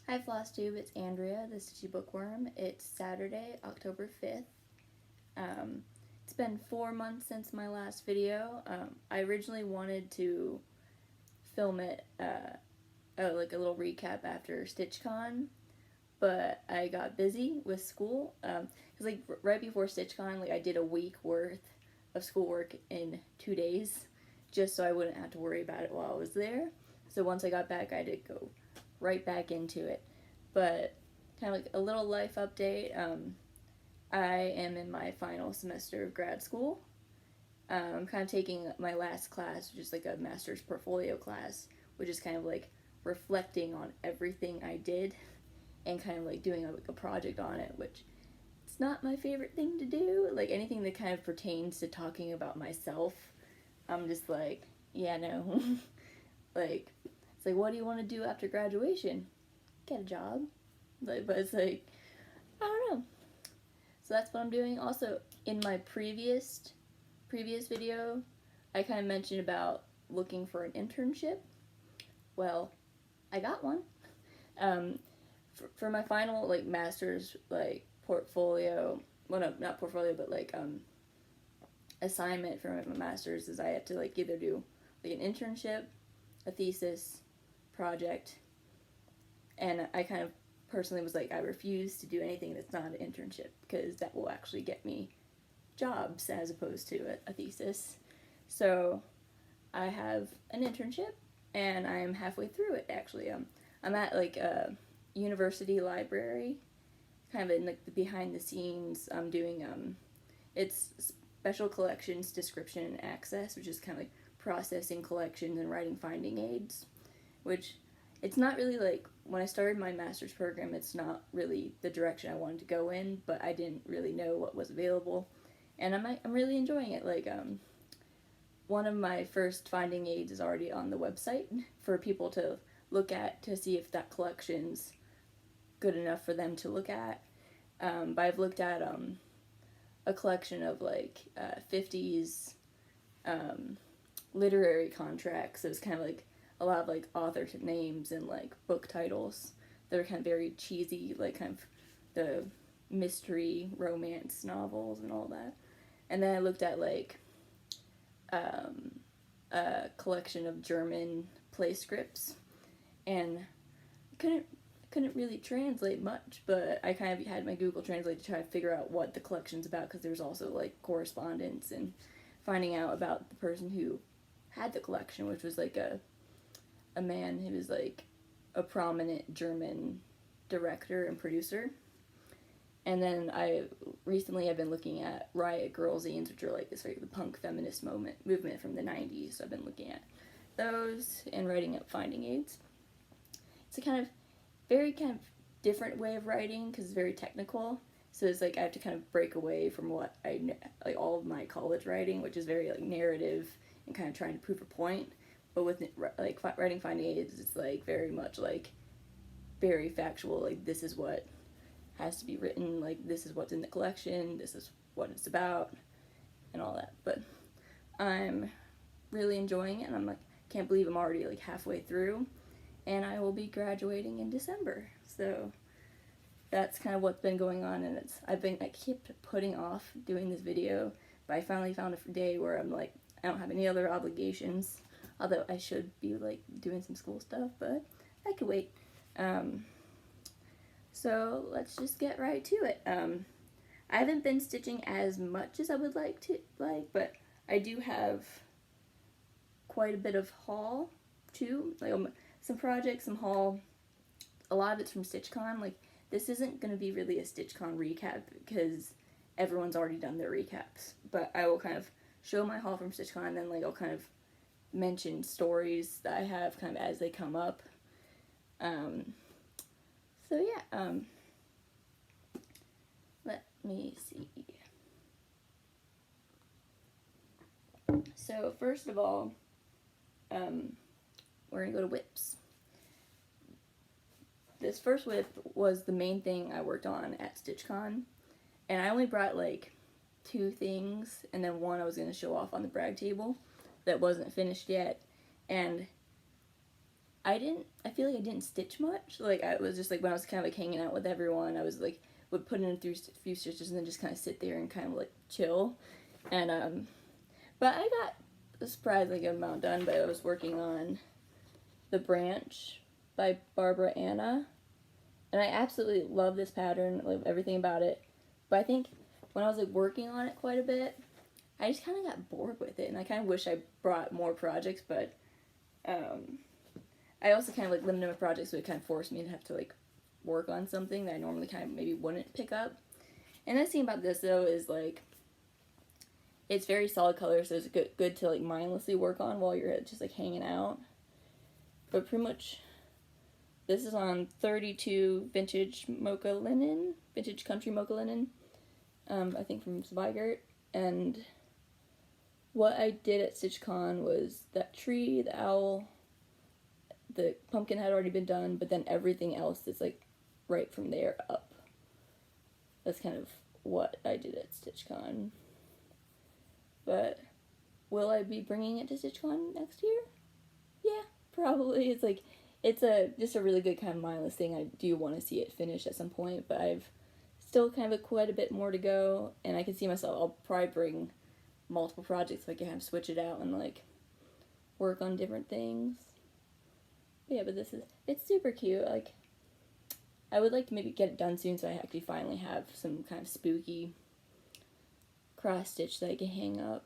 Hi Flosstube, it's Andrea, the Stitchy Bookworm. It's Saturday, October 5th. It's been 4 months since my last video. I originally wanted to film it, like a little recap after StitchCon, but I got busy with school. Cause like right before StitchCon, like I did a week worth of schoolwork in 2 days, just so I wouldn't have to worry about it while I was there. So once I got back, I did go right back into it. But kind of like a little life update. I am in my final semester of grad school. I'm kind of taking my last class, which is like a master's portfolio class, which is kind of like reflecting on everything I did and kind of like doing a project on it, which it's not my favorite thing to do. Like anything that kind of pertains to talking about myself, I'm just like, yeah, no. Like, it's like, what do you want to do after graduation? Get a job. Like, but it's like, I don't know. So that's what I'm doing. Also, in my previous video, I kind of mentioned about looking for an internship. Well, I got one. For my final like master's like portfolio, well no, not portfolio, but like assignment for my master's is I have to like either do like an internship, a thesis, project, and I kind of personally was like, I refuse to do anything that's not an internship because that will actually get me jobs as opposed to a thesis. So I have an internship and I'm halfway through it actually. I'm at like a university library, kind of in like the behind the scenes. I'm doing it's special collections description and access, which is kind of like processing collections and writing finding aids, which it's not really like when I started my master's program, it's not really the direction I wanted to go in, but I didn't really know what was available, and I'm really enjoying it. Like one of my first finding aids is already on the website for people to look at to see if that collection's good enough for them to look at. But I've looked at a collection of like 50s literary contracts. So it's kind of like a lot of like author names and like book titles that are kind of very cheesy, like kind of the mystery romance novels and all that. And then I looked at like a collection of German play scripts, and couldn't really translate much, but I kind of had my Google Translate to try to figure out what the collection's about, because there's also like correspondence and finding out about the person who had the collection, which was like a man who was like a prominent German director and producer. And then I recently have been looking at Riot Girl zines, which are like this like the punk feminist movement from the 90s. So I've been looking at those and writing up finding aids. It's a kind of very kind of different way of writing because it's very technical. So it's like I have to kind of break away from what I like all of my college writing, which is very like narrative and kind of trying to prove a point. But with like writing finding aids, it's like very much like very factual. Like this is what has to be written. Like this is what's in the collection. This is what it's about, and all that. But I'm really enjoying it, and I'm like can't believe I'm already like halfway through, and I will be graduating in December. So that's kind of what's been going on, and I kept putting off doing this video, but I finally found a day where I'm like I don't have any other obligations. Although I should be like doing some school stuff, but I could wait. So let's just get right to it. I haven't been stitching as much as I would like to, but I do have quite a bit of haul too. Like some projects, some haul. A lot of it's from StitchCon. Like this isn't going to be really a StitchCon recap because everyone's already done their recaps. But I will kind of show my haul from StitchCon, and then like I'll kind of mention stories that I have kind of as they come up. So yeah, let me see. So first of all, we're gonna go to whips. This first whip was the main thing I worked on at StitchCon, and I only brought like 2 things, and then one I was gonna show off on the brag table that wasn't finished yet, and I feel like I didn't stitch much. Like, I was just, like, when I was kind of, like, hanging out with everyone, I was, like, would put in a few stitches and then just kind of sit there and kind of, like, chill. And, but I got a surprisingly good amount done, but I was working on The Branch by Barbara Anna. And I absolutely love this pattern, love everything about it. But I think when I was, like, working on it quite a bit, I just kind of got bored with it. And I kind of wish I brought more projects, but, I also kind of, like, limited my projects, so it kind of forced me to have to, like, work on something that I normally kind of maybe wouldn't pick up. And the thing about this, though, is, like, it's very solid color, so it's good to, like, mindlessly work on while you're just, like, hanging out. But pretty much, this is on 32 vintage mocha linen, vintage country mocha linen, I think from Zweigert. And what I did at StitchCon was that tree, the owl, the pumpkin had already been done, but then everything else is, like, right from there up. That's kind of what I did at StitchCon. But will I be bringing it to StitchCon next year? Yeah, probably. It's, like, it's just a really good kind of mindless thing. I do want to see it finished at some point, but I've still kind of quite a bit more to go, and I can see myself, I'll probably bring multiple projects so I can have switch it out and, like, work on different things. But yeah, but it's super cute. Like, I would like to maybe get it done soon so I actually finally have some kind of spooky cross stitch that I can hang up.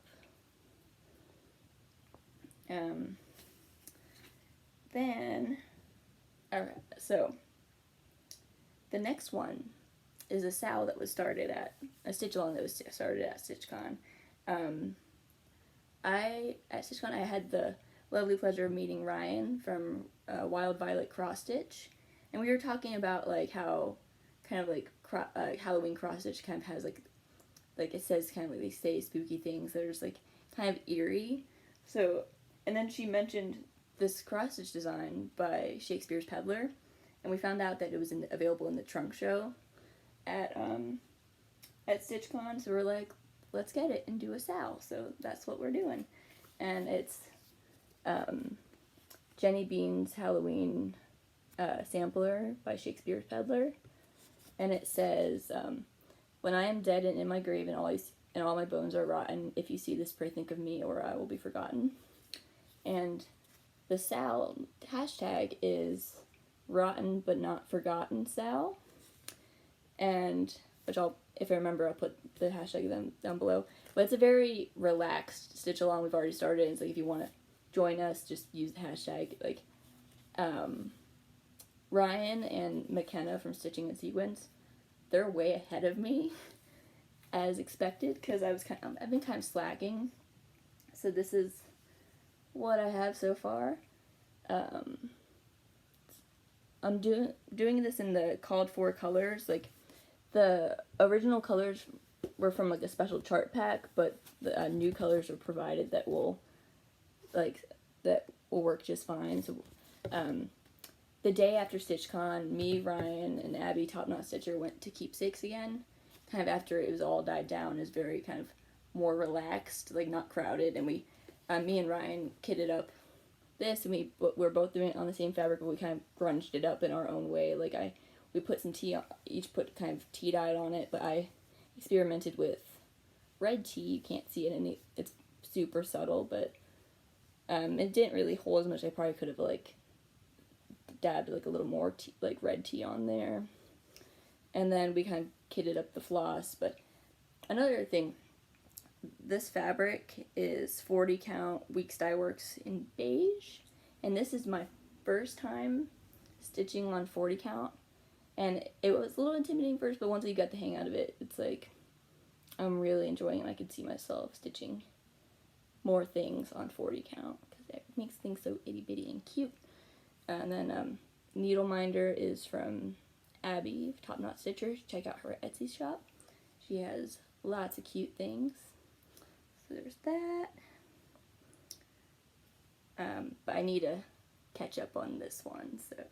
Then, alright, so the next one is a SAL that was started at, a stitch along that was started at StitchCon. At StitchCon I had the lovely pleasure of meeting Ryan from Wild Violet Cross Stitch, and we were talking about, like, how kind of, like, Halloween cross stitch kind of has, like it says kind of, like, they say spooky things that are just, like, kind of eerie. So, and then she mentioned this cross stitch design by Shakespeare's Peddler, and we found out that it was available in the trunk show at StitchCon, so we're like, let's get it and do a SAL. So that's what we're doing. And it's Jenny Bean's Halloween sampler by Shakespeare's Peddler, and it says, when I am dead and in my grave and all my bones are rotten, if you see this, pray think of me, or I will be forgotten. And the SAL hashtag is rotten but not forgotten SAL, and which if I remember, I'll put the hashtag down below. But it's a very relaxed stitch along. We've already started. It's like, if you want to join us, just use the hashtag. Like, Ryan and McKenna from Stitching and Sequence, they're way ahead of me, as expected, because I've been kind of slacking. So this is what I have so far. I'm doing this in the called for colors. Like, the original colors were from, like, a special chart pack, but the new colors are provided that will work just fine. So, the day after StitchCon, me, Ryan, and Abby, Top Knot Stitcher, went to Keepsakes again. Kind of after it was all died down, it was very kind of more relaxed, like, not crowded, and me and Ryan kitted up this, and we're both doing it on the same fabric, but we kind of grunged it up in our own way. Like, we put some tea, each put kind of tea dyed on it, but I experimented with red tea. You can't see it, and it's super subtle, but it didn't really hold as much. I probably could have, like, dabbed, like, a little more tea, like, red tea on there. And then we kind of kitted up the floss. But another thing, this fabric is 40 count Weeks Dye Works in beige, and this is my first time stitching on 40 count, and it was a little intimidating first, but once you got the hang out of it, it's like, I'm really enjoying it, and I could see myself stitching more things on 40 count, because it makes things so itty bitty and cute. And then Needle Minder is from Abby, Top Knot Stitcher. Check out her Etsy shop. She has lots of cute things. So there's that. But I need to catch up on this one, so.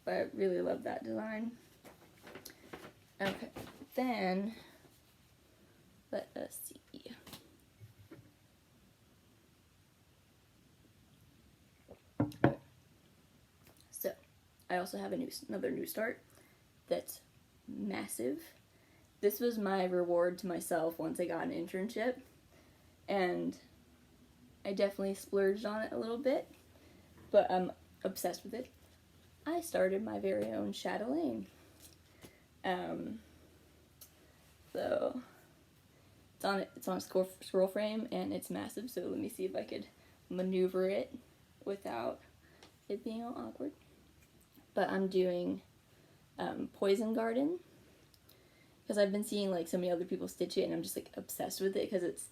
But I really love that design. Okay, then let us see. I also have another new start that's massive. This was my reward to myself once I got an internship, and I definitely splurged on it a little bit, but I'm obsessed with it. I started my very own chatelaine. So it's on a scroll frame, and it's massive, so let me see if I could maneuver it without it being all awkward. But I'm doing Poison Garden, because I've been seeing like so many other people stitch it, and I'm just like obsessed with it because it's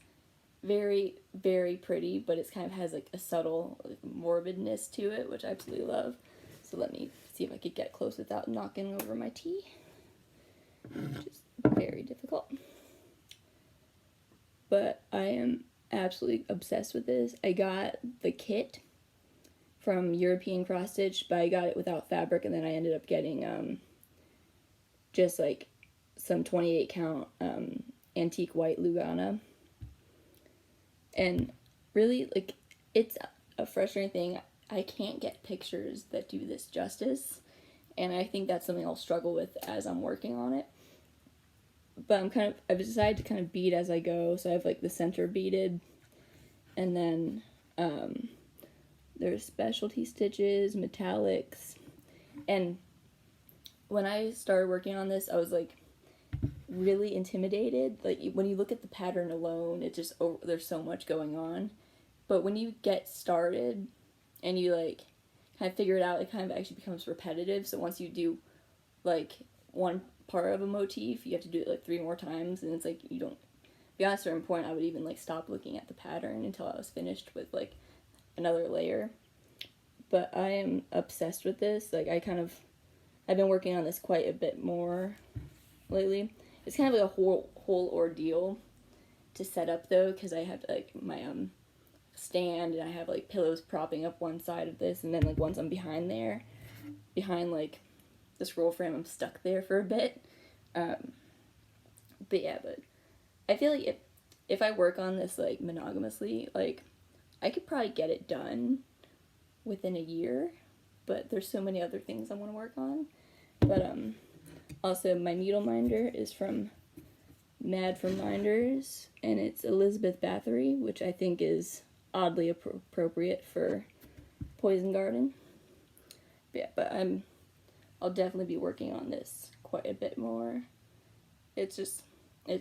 very, very pretty, but it kind of has like a subtle like, morbidness to it, which I absolutely love. So let me see if I could get close without knocking over my tea, which is very difficult. But I am absolutely obsessed with this. I got the kit from European Cross Stitch, but I got it without fabric, and then I ended up getting just like some 28 count antique white Lugana. And really, like, it's a frustrating thing. I can't get pictures that do this justice, and I think that's something I'll struggle with as I'm working on it. But I've decided to kind of bead as I go, so I have like the center beaded, and then there's specialty stitches, metallics, and when I started working on this, I was like really intimidated. Like when you look at the pattern alone, it just there's so much going on. But when you get started and you like kind of figure it out, it kind of actually becomes repetitive. So once you do like one part of a motif, you have to do it like 3 more times, and it's like you don't. Beyond a certain point, I would even like stop looking at the pattern until I was finished with like another layer. But I am obsessed with this. Like I've been working on this quite a bit more lately. It's kind of like a whole ordeal to set up though, because I have like my stand, and I have like pillows propping up one side of this, and then like once I'm behind like the scroll frame, I'm stuck there for a bit. But yeah, but I feel like if I work on this like monogamously, like I could probably get it done within a year, but there's so many other things I want to work on. But also my needle minder is from Mad for Minders, and it's Elizabeth Bathory, which I think is oddly appropriate for Poison Garden. But yeah, but I'll definitely be working on this quite a bit more. It's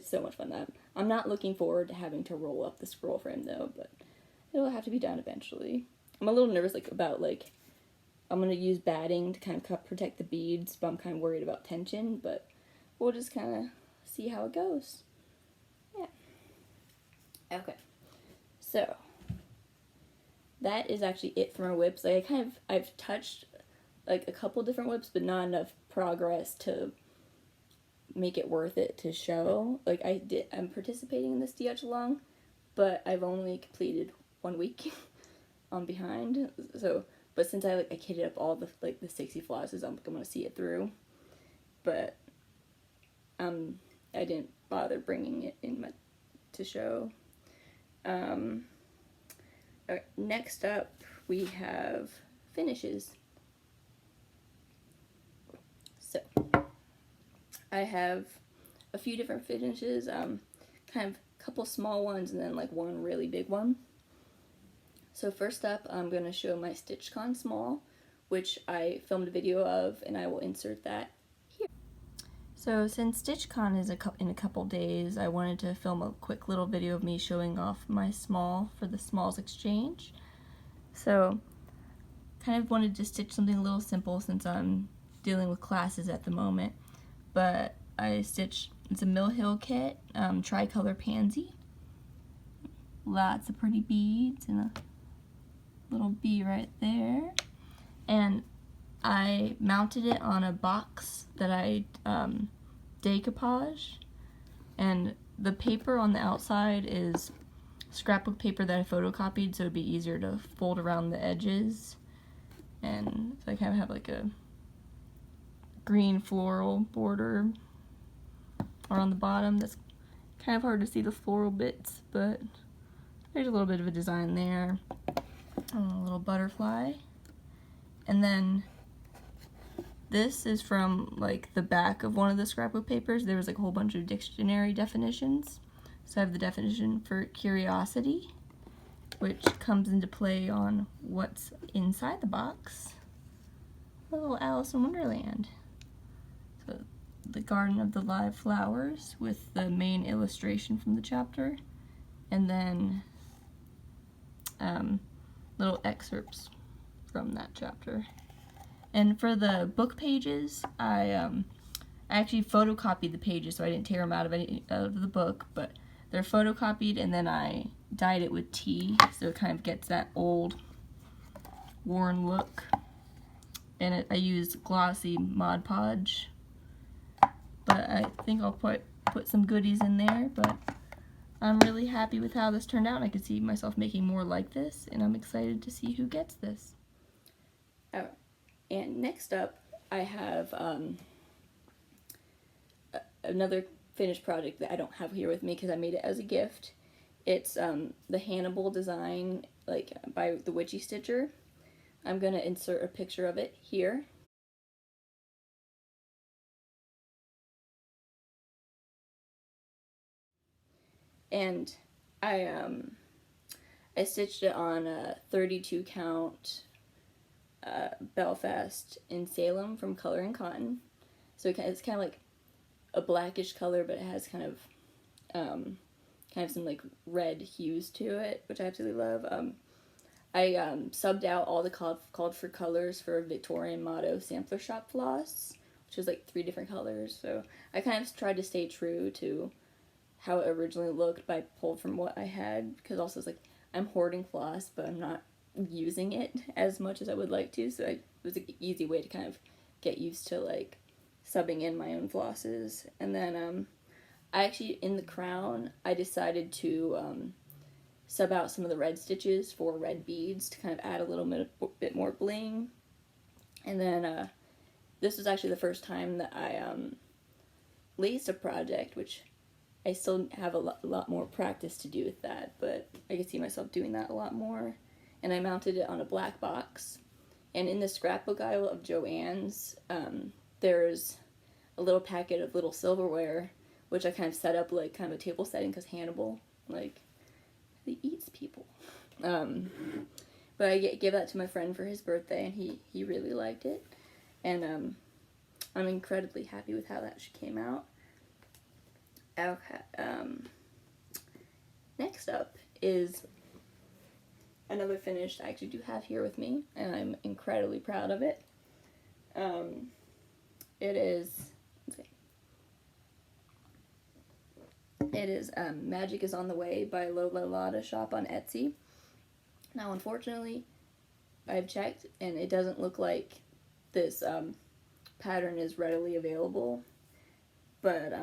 so much fun. I'm not looking forward to having to roll up the scroll frame though, but it'll have to be done eventually. I'm a little nervous about I'm going to use batting to kind of protect the beads, but I'm kind of worried about tension, but we'll just kind of see how it goes. Yeah. Okay. So that is actually it for my whips. Like I've touched like a couple different whips, but not enough progress to make it worth it to show. Like I'm participating in this DH along, but I've only completed 1 week on behind. So, but since I kitted up all the 60 flosses, I'm gonna see it through. But I didn't bother bringing it in to show. Okay, next up we have finishes. So I have a few different finishes, kind of a couple small ones and then one really big one. So first up, I'm going to show my StitchCon small, which I filmed a video of, and I will insert that here. So since StitchCon is in a couple days, I wanted to film a quick little video of me showing off my small for the Smalls Exchange. So kind of wanted to stitch something a little simple since I'm dealing with classes at the moment. But I stitched, it's a Mill Hill kit, tricolor pansy. Lots of pretty beads and a little bee right there. And I mounted it on a box that I decoupage. And the paper on the outside is scrapbook paper that I photocopied, so it'd be easier to fold around the edges. And so I kind of have like a green floral border around the bottom. That's kind of hard to see the floral bits, but there's a little bit of a design there. A little butterfly. And then this is from like the back of one of the scrapbook papers. There was like a whole bunch of dictionary definitions. So I have the definition for curiosity, which comes into play on what's inside the box. Little Alice in Wonderland. So the Garden of the Live Flowers with the main illustration from the chapter, and then little excerpts from that chapter. And for the book pages, I actually photocopied the pages, so I didn't tear them out of the book, but they're photocopied, and then I dyed it with tea, so it kind of gets that old, worn look. And I used glossy Mod Podge, but I think I'll put some goodies in there. But I'm really happy with how this turned out, and I could see myself making more like this, and I'm excited to see who gets this. And next up, I have another finished project that I don't have here with me because I made it as a gift. It's the Hannibal design, like by the Witchy Stitcher. I'm going to insert a picture of it here. And I stitched it on a 32 count Belfast in Salem from Color and Cotton. So it's kind of like a blackish color, but it has kind of some like red hues to it, which I absolutely love. I subbed out all the called for colors for Victorian Motto Sampler Shop floss, which was like 3 different colors. So I kind of tried to stay true to how it originally looked, but I pulled from what I had, because also it's like I'm hoarding floss, but I'm not using it as much as I would like to, so it was an easy way to kind of get used to like subbing in my own flosses. And then I actually, in the crown, I decided to sub out some of the red stitches for red beads to kind of add a little bit more bling. And then this was actually the first time that I laced a project, which I still have a lot more practice to do with that, but I could see myself doing that a lot more. And I mounted it on a black box. And in the scrapbook aisle of Joann's, there's a little packet of little silverware, which I kind of set up like kind of a table setting, because Hannibal, like, he eats people. But I gave that to my friend for his birthday, and he really liked it. And I'm incredibly happy with how that came out. Okay. Next up is another finish I actually do have here with me, and I'm incredibly proud of it. It is Magic is on the Way by Lola Lotta shop on Etsy. Now, unfortunately, I've checked, and it doesn't look like this pattern is readily available. But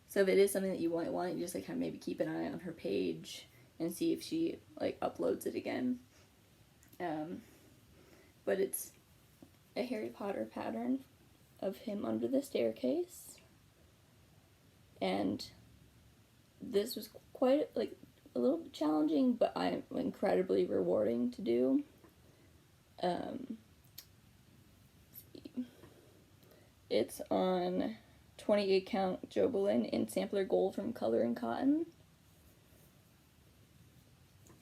so if it is something that you want, you just like kind of maybe keep an eye on her page and see if she like uploads it again. But it's a Harry Potter pattern of him under the staircase, and this was quite like a little bit challenging, but I'm incredibly rewarding to do. It's on 28 count Jobelin in sampler gold from Color and Cotton.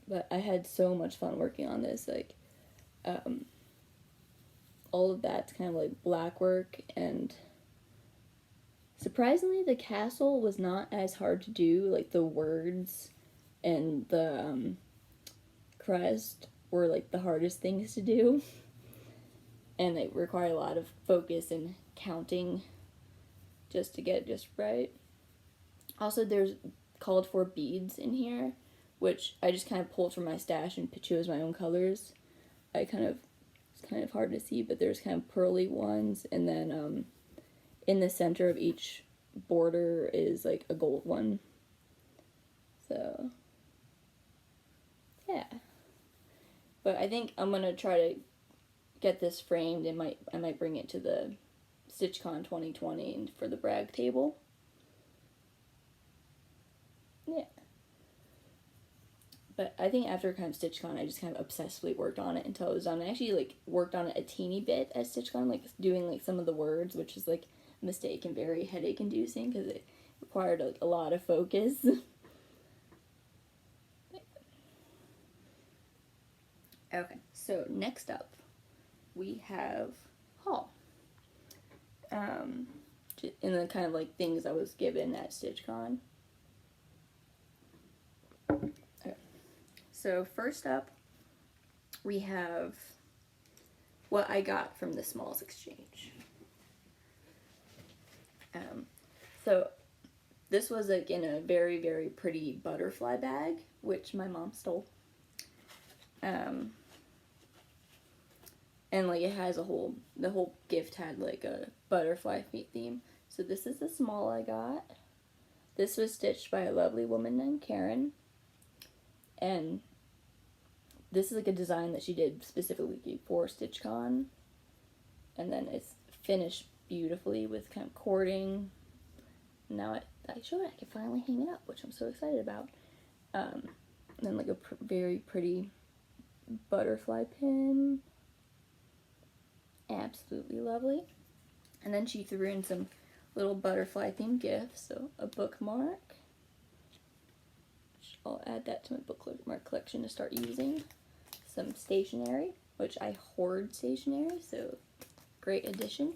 But I had so much fun working on this. Like, all of that's kind of like black work, and surprisingly the castle was not as hard to do. Like the words and the crest were like the hardest things to do, and they require a lot of focus and counting just to get it just right. Also, there's called for beads in here, which I just kind of pulled from my stash and chose my own colors. It's kind of hard to see, but there's kind of pearly ones, and then in the center of each border is like a gold one. So yeah, but I think I'm gonna try to get this framed, and I might bring it to the StitchCon 2020 and for the brag table. Yeah. But I think after kind of StitchCon, I just kind of obsessively worked on it until it was done. I actually like worked on it a teeny bit at StitchCon, like doing like some of the words, which is like a mistake and very headache inducing because it required like a lot of focus. Okay, so next up we have haul. In the kind of like things I was given at StitchCon. Okay. So first up, we have what I got from the Smalls Exchange. So this was like in a very, very pretty butterfly bag, which my mom stole. And like it has the whole gift had like a butterfly theme. So this is the small I got. This was stitched by a lovely woman named Karen. And this is like a design that she did specifically for StitchCon. And then it's finished beautifully with kind of cording. Now I showed it, I can finally hang it up, which I'm so excited about. And then like a very pretty butterfly pin. Absolutely lovely. And then she threw in some little butterfly themed gifts, so a bookmark. I'll add that to my bookmark collection to start using. Some stationery, which I hoard stationery, so great addition.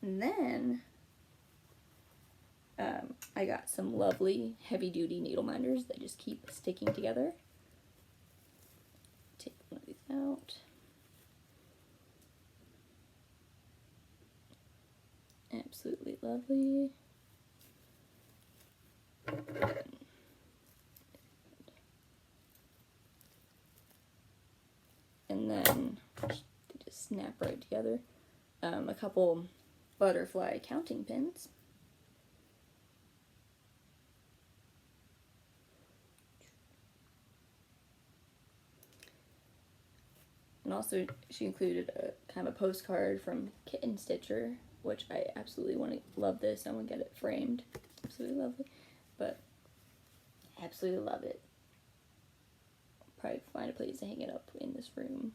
And then I got some lovely heavy-duty needle minders that just keep sticking together. Take one of these out. Absolutely lovely. And then they just snap right together. A couple butterfly counting pins. And also she included a kind of a postcard from Kitten Stitcher, which I absolutely love this. I want to get it framed. Absolutely lovely. But I absolutely love it. I'll probably find a place to hang it up in this room.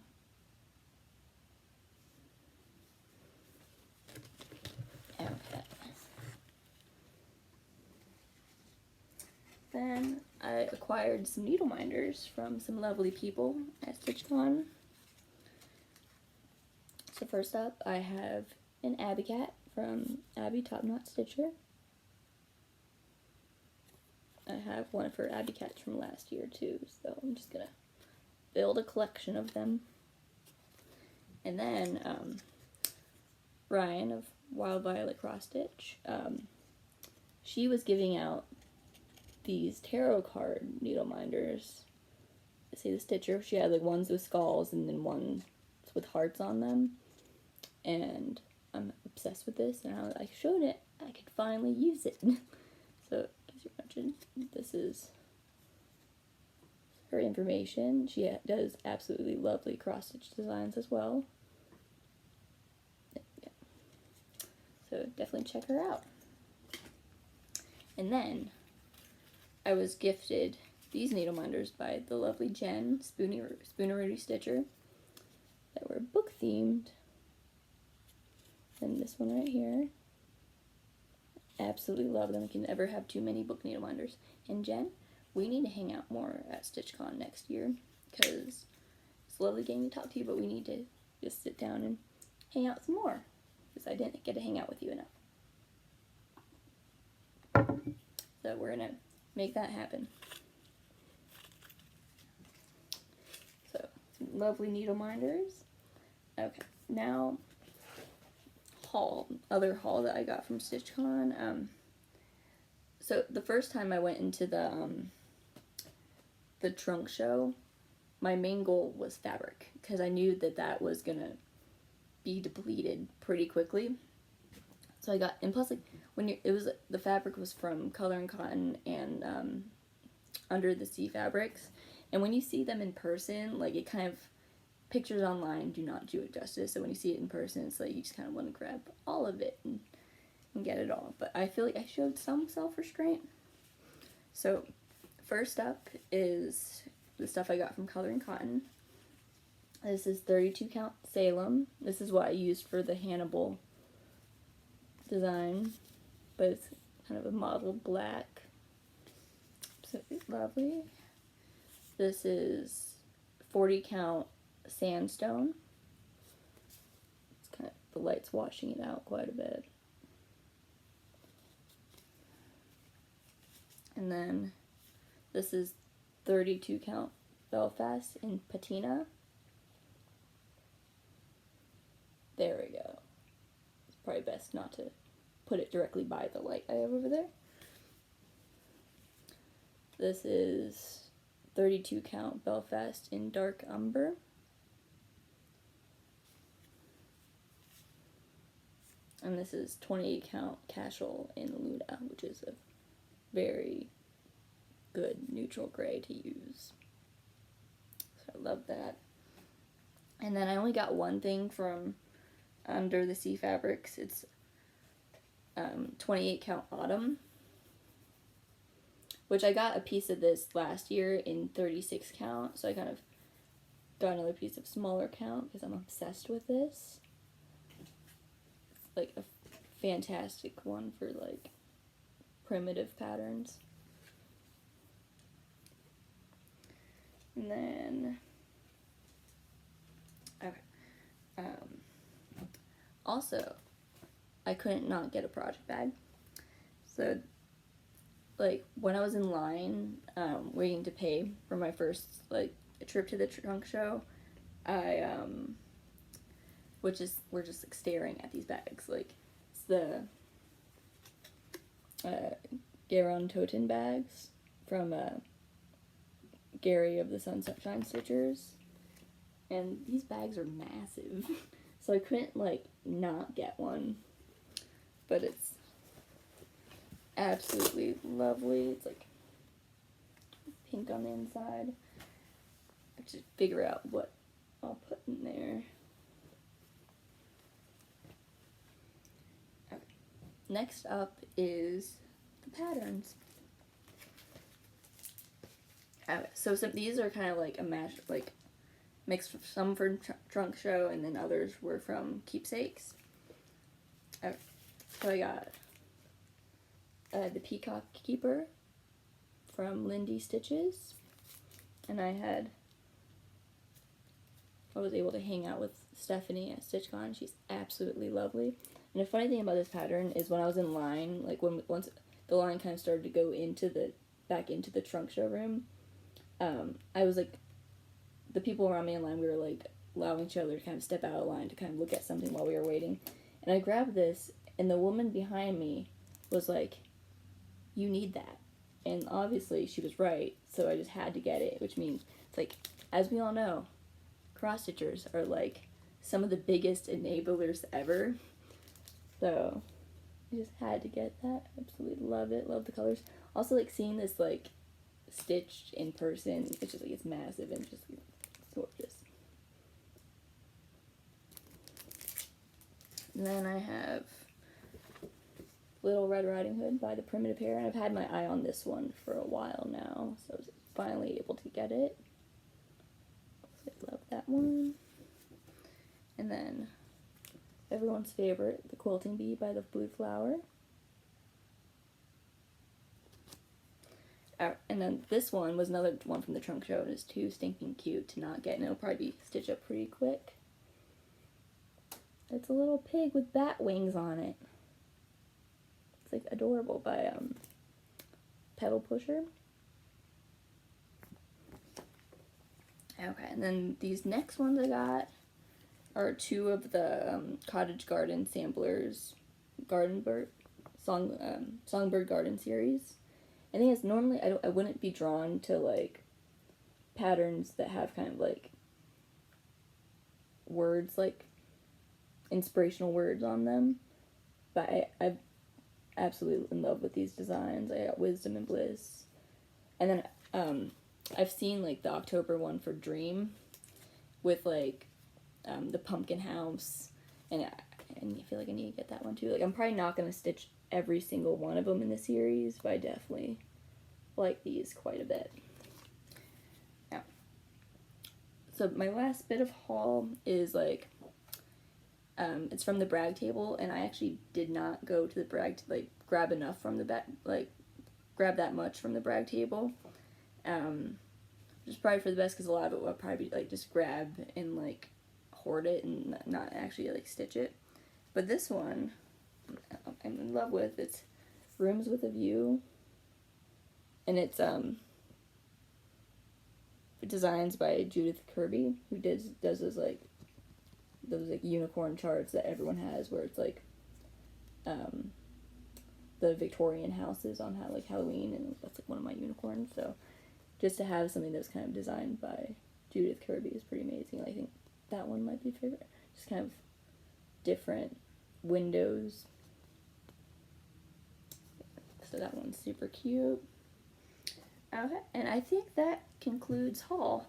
Okay. Then I acquired some needle minders from some lovely people at StitchCon. So first up, I have an Abby Cat from Abby Top Knot Stitcher. I have one of her Abby Cats from last year too, so I'm just gonna build a collection of them. And then Ryan of Wild Violet Cross Stitch, she was giving out these tarot card needle minders. See the Stitcher? She had like ones with skulls and then ones with hearts on them. And I'm obsessed with this, and I showed it, I could finally use it. So, as you mentioned, this is her information. She does absolutely lovely cross-stitch designs as well. Yeah. So, definitely check her out. And then, I was gifted these needle minders by the lovely Jen, Spooneroo Stitcher, that were book-themed. And this one right here. Absolutely love them. You can never have too many book needle minders. And Jen, we need to hang out more at StitchCon next year, because it's lovely getting to talk to you, but we need to just sit down and hang out some more, because I didn't get to hang out with you enough. So we're going to make that happen. So, some lovely needle minders. Okay, now other haul that I got from StitchCon. So the first time I went into the trunk show, my main goal was fabric, because I knew that was gonna be depleted pretty quickly. So I got, and plus like the fabric was from Color and Cotton and Under the Sea Fabrics, and when you see them in person, like it kind of, pictures online do not do it justice, so when you see it in person, it's like you just kind of want to grab all of it and get it all. But I feel like I showed some self-restraint. So first up is the stuff I got from Coloring Cotton. This is 32 count Salem. This is what I used for the Hannibal design, but it's kind of a mottled black. So lovely. This is 40 count Sandstone. It's kind of, the light's washing it out quite a bit. And then this is 32 count Belfast in Patina. There we go. It's probably best not to put it directly by the light I have over there. This is 32 count Belfast in Dark Umber. And this is 28 count Cashel in Luna, which is a very good neutral gray to use. So I love that. And then I only got one thing from Under the Sea Fabrics. It's 28 count Autumn, which I got a piece of this last year in 36 count, so I kind of got another piece of smaller count because I'm obsessed with this. It's like a fantastic one for like primitive patterns. And then, okay, also, I couldn't not get a project bag. So, like, when I was in line, waiting to pay for my first, like, trip to the trunk show, we're just, like, staring at these bags. Like, it's the, Garon Toten bags from, Gary of the Sunshine Stitchers. And these bags are massive. So I couldn't, like, not get one. But it's absolutely lovely. It's, like, pink on the inside. I have to figure out what I'll put in there. Okay. Next up is the patterns. Okay, so these are kind of like a mash, like, mixed, some from Trunk Show, and then others were from Keepsakes. Okay, so I got the Peacock Keeper from Lindy Stitches, and I was able to hang out with Stephanie at StitchCon. She's absolutely lovely. And the funny thing about this pattern is when I was in line, like once the line kind of started to go back into the Trunk Show room, I was like, the people around me in line, we were like allowing each other to kind of step out of line to kind of look at something while we were waiting. And I grabbed this, and the woman behind me was like, "You need that." And obviously she was right, so I just had to get it, which means, it's like, as we all know, cross-stitchers are like some of the biggest enablers ever. So I just had to get that. Absolutely love it. Love the colors. Also, like, seeing this, like, stitched in person, it's just like, it's massive and just gorgeous. And then I have Little Red Riding Hood by the Primitive Hare, and I've had my eye on this one for a while now, so I was finally able to get it. So I love that one. And then everyone's favorite, The Quilting Bee by the Blue Flower. And then this one was another one from the Trunk Show. It is too stinking cute to not get, and it'll probably be stitched up pretty quick. It's a little pig with bat wings on it. It's like adorable by Pedal Pusher. Okay, and then these next ones I got are two of the Cottage Garden Samplers Songbird Garden series. I think it's normally, I wouldn't be drawn to, like, patterns that have kind of, like, words, like, inspirational words on them. But I'm absolutely in love with these designs. I got Wisdom and Bliss. And then, I've seen, like, the October one for Dream with, like, the pumpkin house. And I feel like I need to get that one, too. Like, I'm probably not going to stitch every single one of them in the series, but I definitely like these quite a bit. Now, so my last bit of haul is like, it's from the brag table, and I actually did not go to the brag to like grab enough from the back, like grab that much from the brag table. Which is probably for the best, because a lot of it will probably be like just grab and like hoard it and not actually like stitch it. But this one I'm in love with. It's Rooms with a View, and it's designs by Judith Kirby, who does those like unicorn charts that everyone has, where it's like the Victorian houses on like Halloween, and that's like one of my unicorns. So just to have something that's kind of designed by Judith Kirby is pretty amazing. I think that one might be favorite. Just kind of different windows. So that one's super cute. Okay, and I think that concludes haul,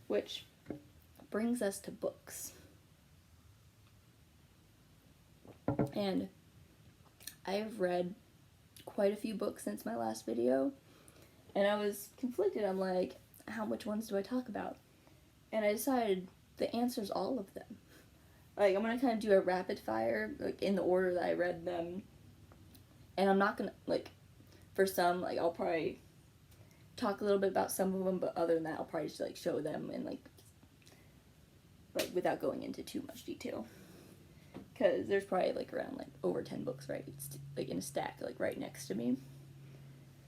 which brings us to books. And I've read quite a few books since my last video, and I was conflicted. I'm like, which ones do I talk about? And I decided the answer's all of them. Like, I'm gonna kind of do a rapid fire, like in the order that I read them, and I'm not gonna, like, for some, like, I'll probably talk a little bit about some of them, but other than that, I'll probably just like show them and like without going into too much detail. Because there's probably like around like over 10 books, right? It's like in a stack, like right next to me.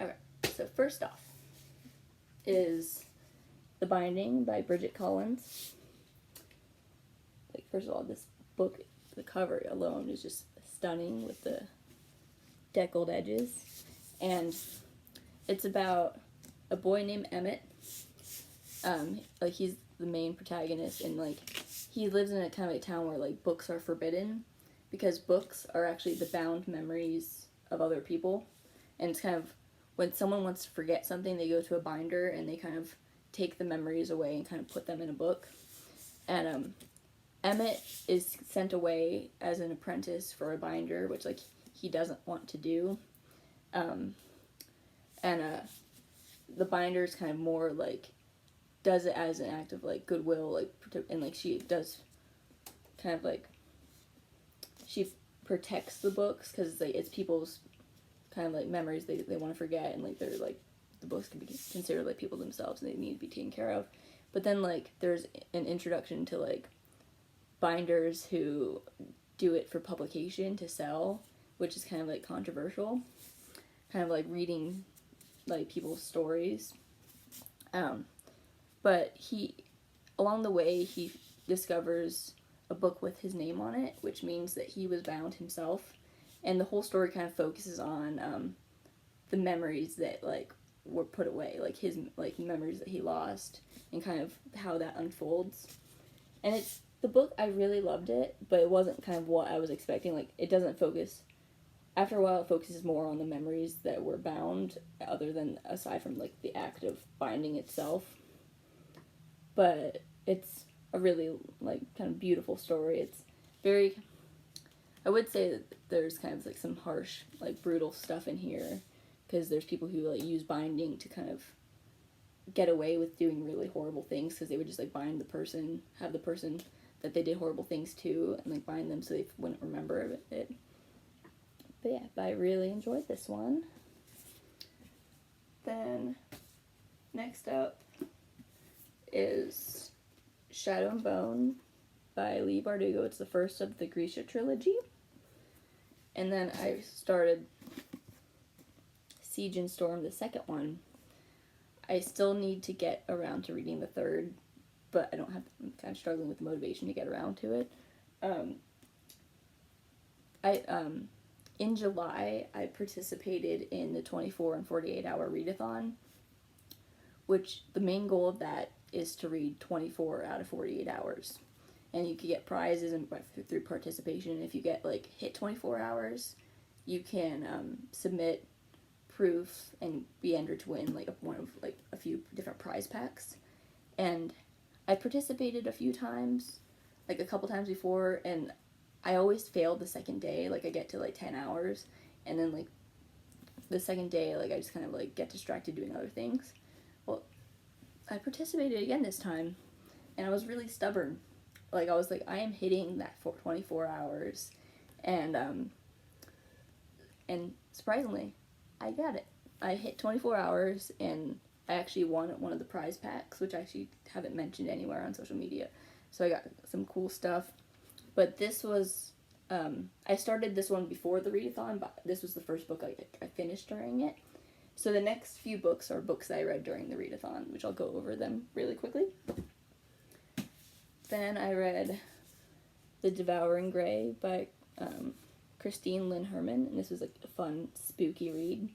Okay, so first off is The Binding by Bridget Collins. Like, first of all, this book, the cover alone is just stunning with the deckled edges. And it's about a boy named Emmett. Like, he's the main protagonist, and like he lives in a kind of a town where like books are forbidden, because books are actually the bound memories of other people. And it's kind of, when someone wants to forget something, they go to a binder and they kind of take the memories away and kind of put them in a book. And Emmett is sent away as an apprentice for a binder, which like he doesn't want to do. The binder's kind of more like does it as an act of like goodwill, like, and like she does kind of like, she protects the books because like it's people's kind of like memories they want to forget, and like they're like, the books can be considered like people themselves and they need to be taken care of. But then like there's an introduction to like binders who do it for publication to sell, which is kind of like controversial, kind of like reading like people's stories. But he, along the way, he discovers a book with his name on it, which means that he was bound himself. And the whole story kind of focuses on the memories that like were put away, like his like memories that he lost, and kind of how that unfolds. And it's the book, I really loved it, but it wasn't kind of what I was expecting. Like, it doesn't focus, after a while it focuses more on the memories that were bound, other than aside from like the act of binding itself. But it's a really like kind of beautiful story. It's very, I would say that there's kind of like some harsh, like brutal stuff in here, because there's people who like use binding to kind of get away with doing really horrible things, because they would just like bind the person, have the person that they did horrible things to, and like bind them so they wouldn't remember it. But yeah, but I really enjoyed this one. Then next up is Shadow and Bone by Leigh Bardugo. It's the first of the Grisha trilogy. And then I started Siege and Storm, the second one. I still need to get around to reading the third, but I'm kind of struggling with the motivation to get around to it. In July, I participated in the 24 and 48 hour readathon, which the main goal of that is to read 24 out of 48 hours. And you can get prizes through participation. If you get like hit 24 hours, you can submit proof and be entered to win like one of like a few different prize packs. And I participated a few times, like a couple times before, and I always failed the second day. Like, I get to like 10 hours, and then like the second day, like, I just kind of, like, get distracted doing other things. Well, I participated again this time, and I was really stubborn. Like, I was like, I am hitting that 24 hours, and surprisingly, I got it. I hit 24 hours, and I actually won one of the prize packs, which I actually haven't mentioned anywhere on social media. So I got some cool stuff. But this was, I started this one before the readathon, but this was the first book I finished during it. So the next few books are books I read during the readathon, which I'll go over them really quickly. Then I read The Devouring Grey by Christine Lynn Herman, and this was like a fun, spooky read.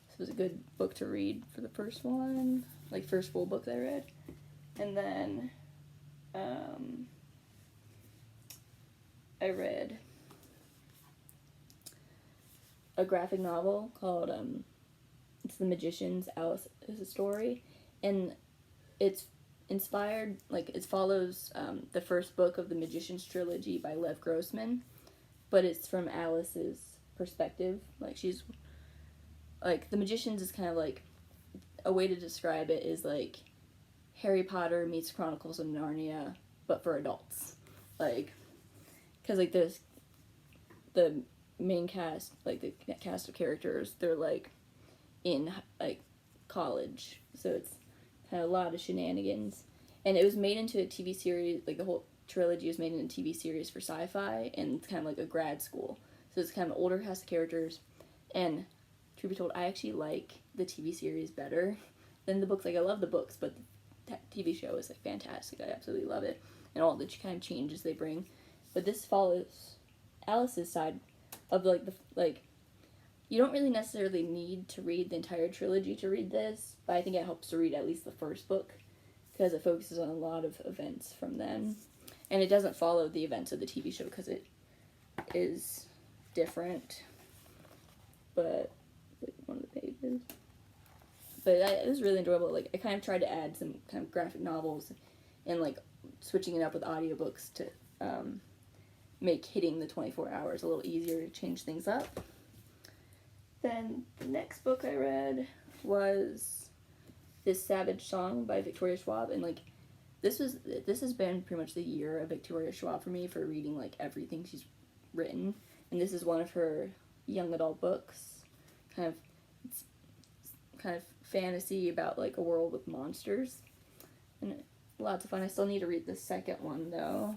This was a good book to read for the first one, like first full book that I read. And then I read a graphic novel called it's The Magician's Alice is a Story, and it's inspired, like, it follows the first book of the Magician's trilogy by Lev Grossman, but it's from Alice's perspective. Like, she's, like, The Magician's is kind of like, a way to describe it is like Harry Potter meets Chronicles of Narnia, but for adults. Like, because, like, there's the main cast, like, the cast of characters, they're, like, in, like, college, so it's kind of a lot of shenanigans. And it was made into a TV series, like, the whole trilogy was made into a TV series for Sci-Fi, and it's kind of like a grad school. So it's kind of an older cast of characters, and truth be told, I actually like the TV series better than the books. Like, I love the books, but the TV show is, like, fantastic. I absolutely love it, and all the kind of changes they bring. But this follows Alice's side of, like, you don't really necessarily need to read the entire trilogy to read this, but I think it helps to read at least the first book, because it focuses on a lot of events from then. And it doesn't follow the events of the TV show, because it is different. But, like, one of the pages. But it was really enjoyable. Like, I kind of tried to add some kind of graphic novels and, like, switching it up with audiobooks to make hitting the 24 hours a little easier to change things up. Then the next book I read was This Savage Song by Victoria Schwab, and, like, this has been pretty much the year of Victoria Schwab for me, for reading, like, everything she's written, and this is one of her young adult books, it's kind of fantasy about, like, a world with monsters, and lots of fun. I still need to read the second one, though.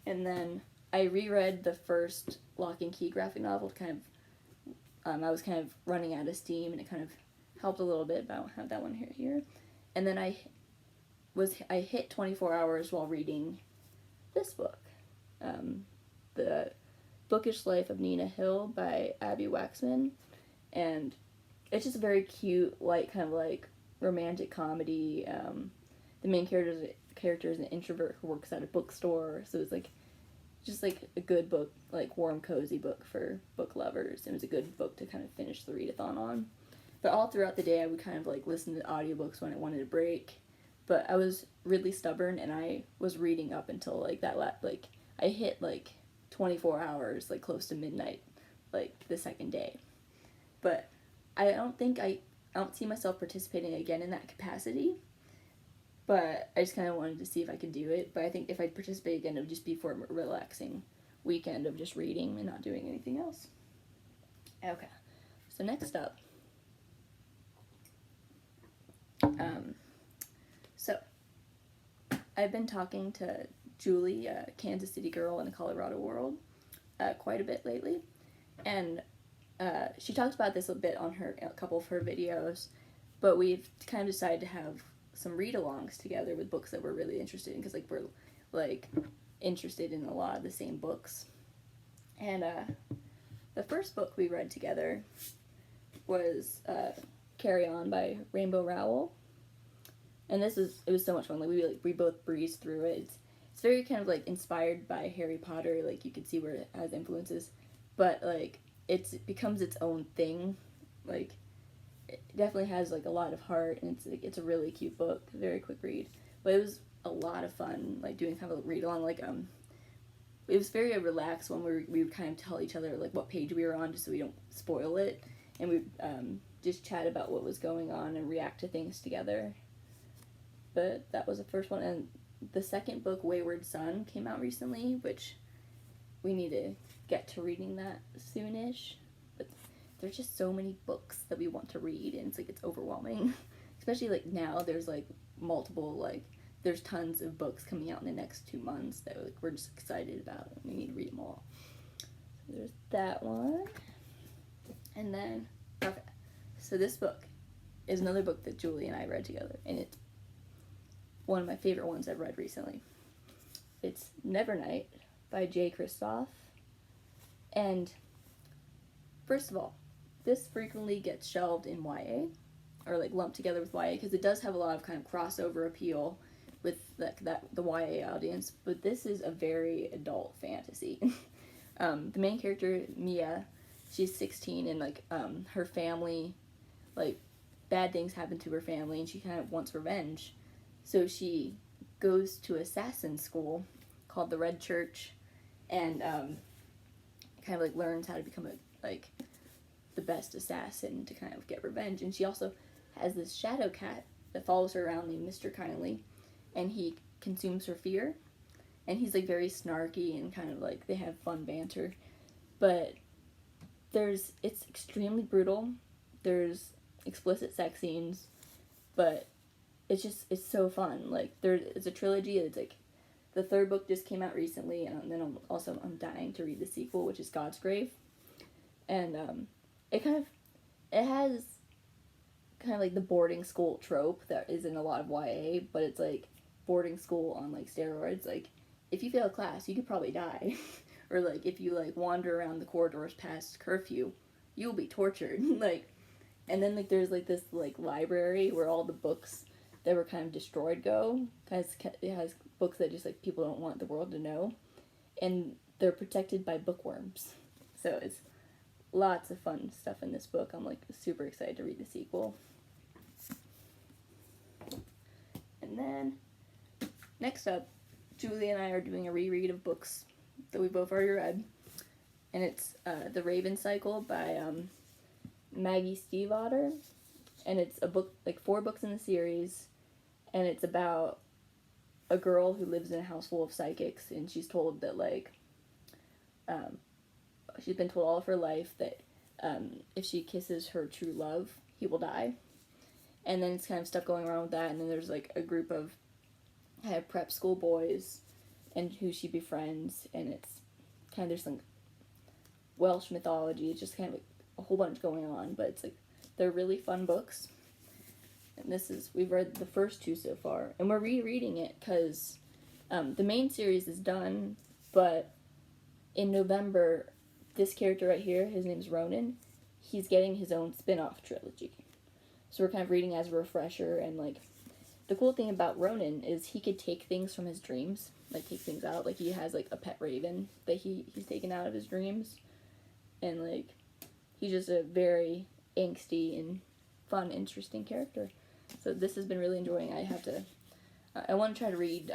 And then I reread the first Lock and Key graphic novel to kind of, I was kind of running out of steam, and it kind of helped a little bit, but I don't have that one here. And then I hit 24 hours while reading this book, The Bookish Life of Nina Hill by Abby Waxman, and it's just a very cute, like, kind of like romantic comedy. The main character is an introvert who works at a bookstore, so it's like just like a good book, like warm, cozy book for book lovers. It was a good book to kind of finish the readathon on. But all throughout the day, I would kind of, like, listen to audiobooks when I wanted a break. But I was really stubborn, and I was reading up until, like, I hit, like, 24 hours, like, close to midnight, like, the second day. But I don't see myself participating again in that capacity. But I just kind of wanted to see if I could do it. But I think if I participate again, it would just be for a relaxing weekend of just reading and not doing anything else. Okay. So next up. So I've been talking to Julie, a Kansas City girl in a Colorado world, quite a bit lately. And she talks about this a bit on a couple of her videos. But we've kind of decided to have some read-alongs together with books that we're really interested in, because, like, we're, like, interested in a lot of the same books. And the first book we read together was Carry On by Rainbow Rowell, and it was so much fun. Like, we both breezed through it. It's very kind of, like, inspired by Harry Potter. Like, you can see where it has influences, but, like, it becomes its own thing. Like, it definitely has, like, a lot of heart, and it's a really cute book, very quick read. But it was a lot of fun, like, doing kind of a read along. Like, it was very relaxed one where we would kind of tell each other, like, what page we were on, just so we don't spoil it. and we just chat about what was going on and react to things together. But that was the first one, and the second book, Wayward Son, came out recently, which we need to get to reading that soonish. But there's just so many books that we want to read, and it's overwhelming. Especially like now, there's like multiple, like there's tons of books coming out in the next 2 months that like we're just excited about, and we need to read them all. So there's that one, and then okay, so this book is another book that Julie and I read together, and it's one of my favorite ones I've read recently. It's Nevernight by J. Kristoff. And first of all, this frequently gets shelved in YA, or like lumped together with YA, because it does have a lot of kind of crossover appeal with the YA audience, but this is a very adult fantasy. The main character, Mia, she's 16, and like her family, like bad things happen to her family, and she kind of wants revenge. So she goes to assassin school called the Red Church, and kind of like learns how to become the best assassin to kind of get revenge. And she also has this shadow cat that follows her around named Mr. Kindly, and he consumes her fear. And he's like very snarky, and kind of like they have fun banter. But it's extremely brutal. There's explicit sex scenes, but it's so fun. Like it's a trilogy. It's like the third book just came out recently, and then I'm dying to read the sequel, which is God's Grave. And it has kind of like the boarding school trope that is in a lot of YA, but it's like boarding school on like steroids. Like if you fail a class, you could probably die. Or like if you like wander around the corridors past curfew, you'll be tortured. Like, and then like there's like this like library where all the books that were kind of destroyed go. It has books that just like people don't want the world to know, and they're protected by bookworms. So it's lots of fun stuff in this book. I'm like super excited to read the sequel. And then next up, Julie and I are doing a reread of books that we both already read, and it's The Raven Cycle by Maggie Stiefvater, and it's a book, like 4 books in the series, and it's about a girl who lives in a house full of psychics, and she's told that like she's been told all of her life that if she kisses her true love, he will die. And then it's kind of stuff going around with that, and then there's like a group of kind of prep school boys and who she befriends, and it's kind of, there's some Welsh mythology. It's just kind of like a whole bunch going on, but it's like they're really fun books. And we've read the first 2 so far, and we're rereading it because the main series is done, but in November, this character right here, his name's Ronan, he's getting his own spin-off trilogy. So we're kind of reading as a refresher, and like the cool thing about Ronan is he could take things from his dreams, like take things out. Like he has like a pet raven that he's taken out of his dreams, and like he's just a very angsty and fun, interesting character. So this has been really enjoying. I want to try to read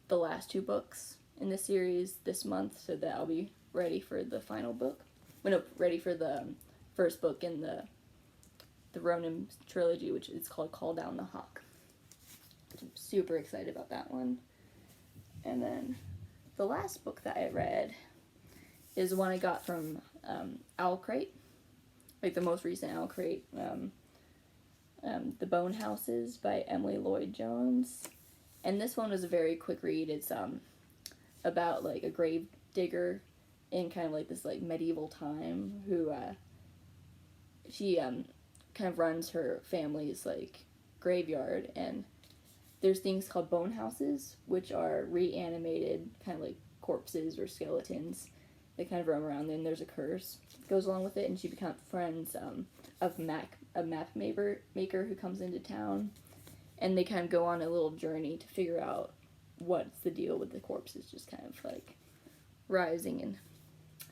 the last 2 books in the series this month, so that I'll be ready for the final book. Ready for the first book in the Ronan trilogy, which is called Call Down the Hawk. I'm super excited about that one. And then the last book that I read is one I got from Owl Crate, like the most recent Owl Crate, The Bone Houses by Emily Lloyd Jones. And this one was a very quick read. It's about like a grave digger in kind of like this like medieval time who she kind of runs her family's like graveyard, and there's things called bone houses, which are reanimated kind of like corpses or skeletons that kind of roam around. Then there's a curse that goes along with it, and she becomes friends of a map maker who comes into town, and they kind of go on a little journey to figure out what's the deal with the corpses, just kind of like rising and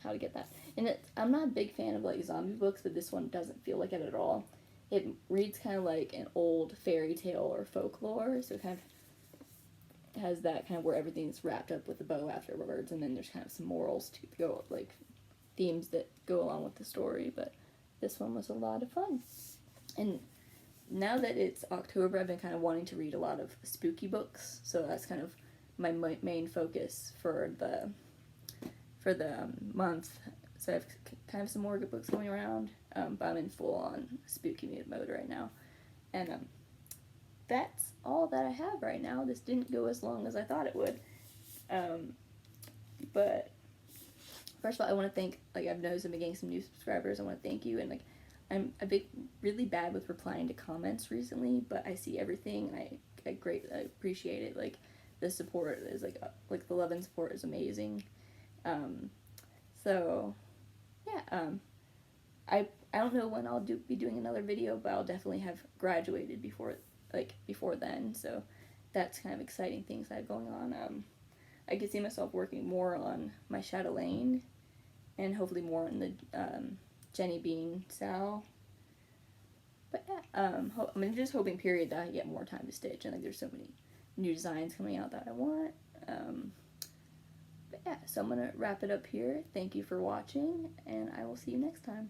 how to get that. And I'm not a big fan of like zombie books, but this one doesn't feel like it at all. It reads kind of like an old fairy tale or folklore, so it kind of has that kind of where everything's wrapped up with a bow afterwards, and then there's kind of some morals to go, like themes that go along with the story. But this one was a lot of fun. And now that it's October, I've been kind of wanting to read a lot of spooky books, so that's kind of my main focus for the month. So I have kind of some more good books going around, but I'm in full on spooky mode right now. And that's all that I have right now. This didn't go as long as I thought it would. But first of all, I want to thank, like, I've noticed I've been getting some new subscribers. I want to thank you. And, like, I've been really bad with replying to comments recently, but I see everything, and I greatly appreciate it. Like, the support is, like the love and support is amazing. So, yeah, I don't know when I'll be doing another video, but I'll definitely have graduated before then, so that's kind of exciting things I have going on. I could see myself working more on my Chatelaine, and hopefully more on the Jenny Bean Sal. But yeah, I'm just hoping, period, that I get more time to stitch, and like there's so many new designs coming out that I want. But yeah, so I'm gonna wrap it up here. Thank you for watching, and I will see you next time.